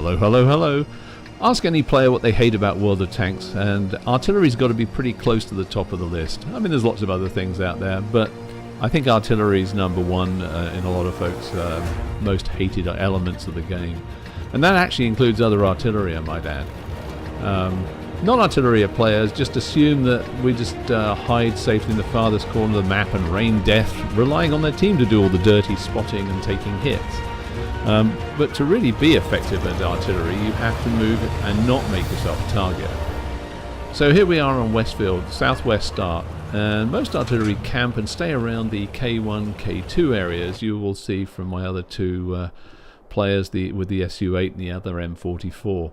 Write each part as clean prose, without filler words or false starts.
Hello, hello, hello. Ask any player what they hate about World of Tanks, and artillery's got to be pretty close to the top of the list. I mean, there's lots of other things out there, but I think artillery's number one in a lot of folks' most hated elements of the game. And that actually includes other artillery, I might add. Non-artillery players just assume that we just hide safely in the farthest corner of the map and rain death, relying on their team to do all the dirty spotting and taking hits. But to really be effective at artillery, you have to move and not make yourself a target. So here we are on Westfield, Southwest Start, and most artillery camp and stay around the K1, K2 areas. You will see from my other two players with the SU-8 and the other M44.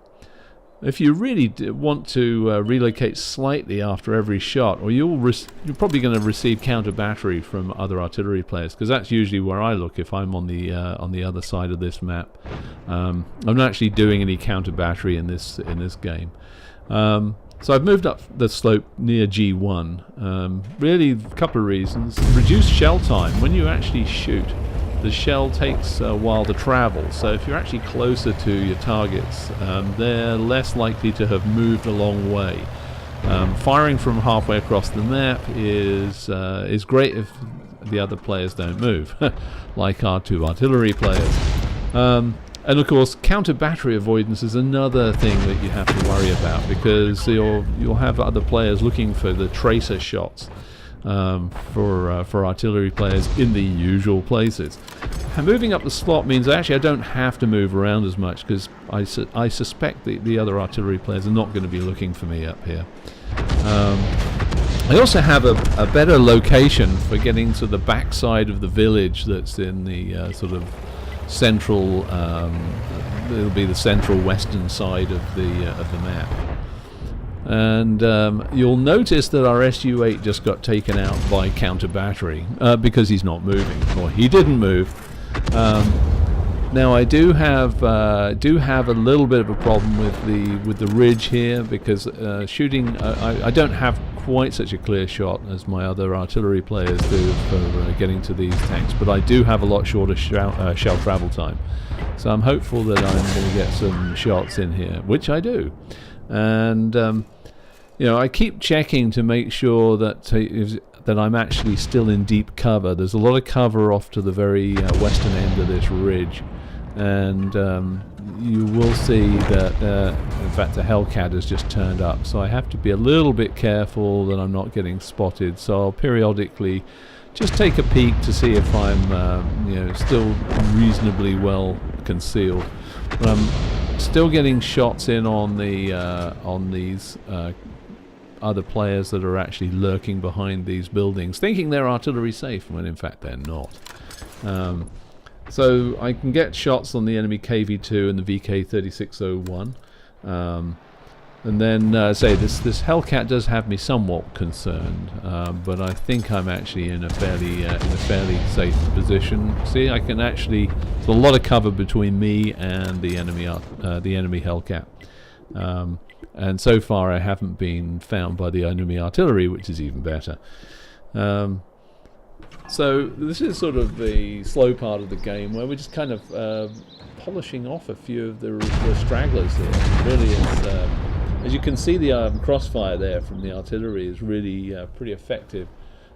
If you really want to relocate slightly after every shot, or you're probably going to receive counter battery from other artillery players, because that's usually where I look if I'm on the other side of this map. I'm not actually doing any counter battery in this game. So I've moved up the slope near G1. Really, a couple of reasons. Reduced shell time. When you actually shoot, the shell takes a while to travel, so if you're actually closer to your targets, they're less likely to have moved a long way. Firing from halfway across the map is great if the other players don't move, like our two artillery players. And of course, counter battery avoidance is another thing that you have to worry about, because you'll have other players looking for the tracer shots. For artillery players in the usual places. And moving up the slot means actually I don't have to move around as much, because I suspect the other artillery players are not going to be looking for me up here. I also have a better location for getting to the backside of the village that's in the sort of central, it'll be the central western side of the map. And you'll notice that our SU-8 just got taken out by counter battery because he's not moving, or he didn't move. Now I do have a little bit of a problem with the ridge here, because shooting I don't have quite such a clear shot as my other artillery players do for getting to these tanks, but I do have a lot shorter shell travel time. So I'm hopeful that I'm going to get some shots in here, which I do. And you know, I keep checking to make sure that I'm actually still in deep cover. There's a lot of cover off to the very western end of this ridge, and you will see that in fact the Hellcat has just turned up, so I have to be a little bit careful that I'm not getting spotted. So I'll periodically just take a peek to see if I'm you know, still reasonably well concealed. But I'm still getting shots in on these other players that are actually lurking behind these buildings, thinking they're artillery safe when in fact they're not. So I can get shots on the enemy KV-2 and the VK-3601. And then say this Hellcat does have me somewhat concerned, but I think I'm actually in a fairly safe position. See, I can actually, there's a lot of cover between me and the enemy Hellcat, and so far I haven't been found by the enemy artillery, which is even better. So this is sort of the slow part of the game, where we're just kind of polishing off a few of the stragglers here. Really, it's as you can see, the crossfire there from the artillery is really pretty effective,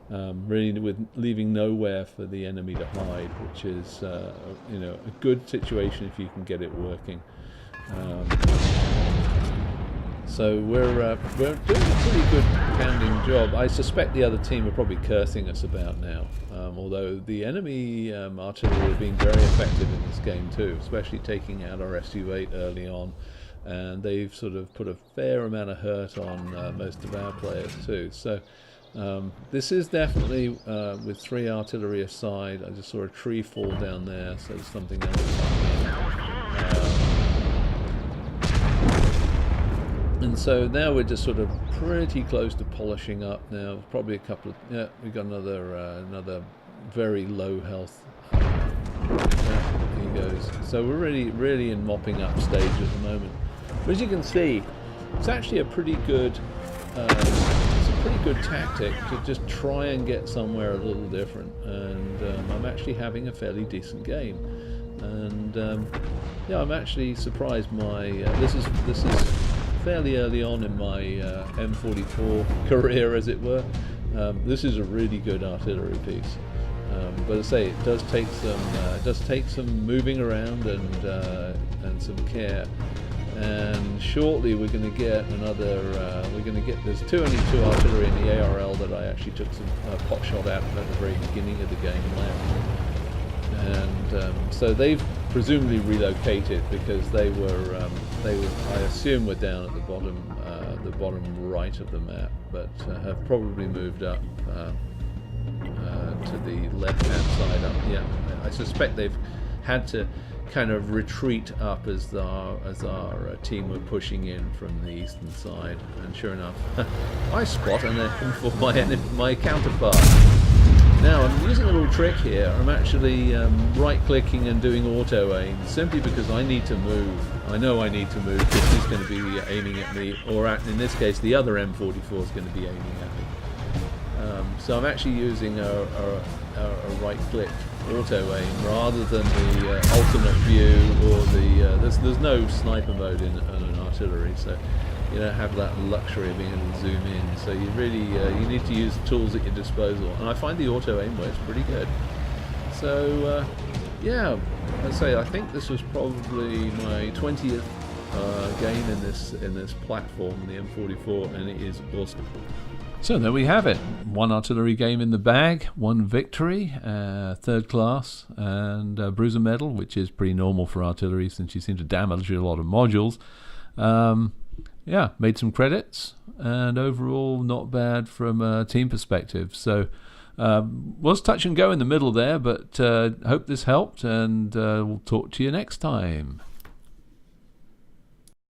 really with leaving nowhere for the enemy to hide, which is you know, a good situation if you can get it working. So we're doing a pretty good pounding job. I suspect the other team are probably cursing us about now, although the enemy artillery are being very effective in this game too, especially taking out our SU-8 early on. And they've sort of put a fair amount of hurt on most of our players too. So this is definitely, with 3 artillery aside, I just saw a tree fall down there, so there's something else coming in. And so now we're just sort of pretty close to polishing up now. Probably a couple of, yeah, we've got another very low health. Yeah, he goes. So we're really in mopping up stage at the moment. But as you can see, it's actually a pretty good tactic to just try and get somewhere a little different, and I'm actually having a fairly decent game. And yeah, I'm actually surprised. This is fairly early on in my M44 career, as it were. This is a really good artillery piece. But as I say, it does take some moving around and some care. And shortly we're going to get another. There's only two artillery in the ARL that I actually took some pot shot at the very beginning of the game left. And so they've presumably relocated because they were I assume were down at the bottom right of the map, but have probably moved up to the left-hand side up. Yeah, I suspect they've had to kind of retreat up as our team were pushing in from the eastern side. And sure enough, I spot an aim for my counterpart. Now I'm using a little trick here. I'm actually right-clicking and doing auto aim simply because I need to move. I know I need to move because he's going to be aiming at me, or in this case the other M44 is going to be aiming at me. So I'm actually using a right-click auto aim rather than the alternate view, or there's no sniper mode in an artillery, so you don't have that luxury of being able to zoom in. So you really you need to use the tools at your disposal, and I find the auto aim works pretty good. So yeah, I'd say I think this was probably my 20th game in this platform, the M44, and it is awesome. So there we have it. One artillery game in the bag, one victory, third class, and a bruiser medal, which is pretty normal for artillery since you seem to damage a lot of modules. Yeah, made some credits, and overall not bad from a team perspective. So was touch and go in the middle there, but hope this helped, and we'll talk to you next time.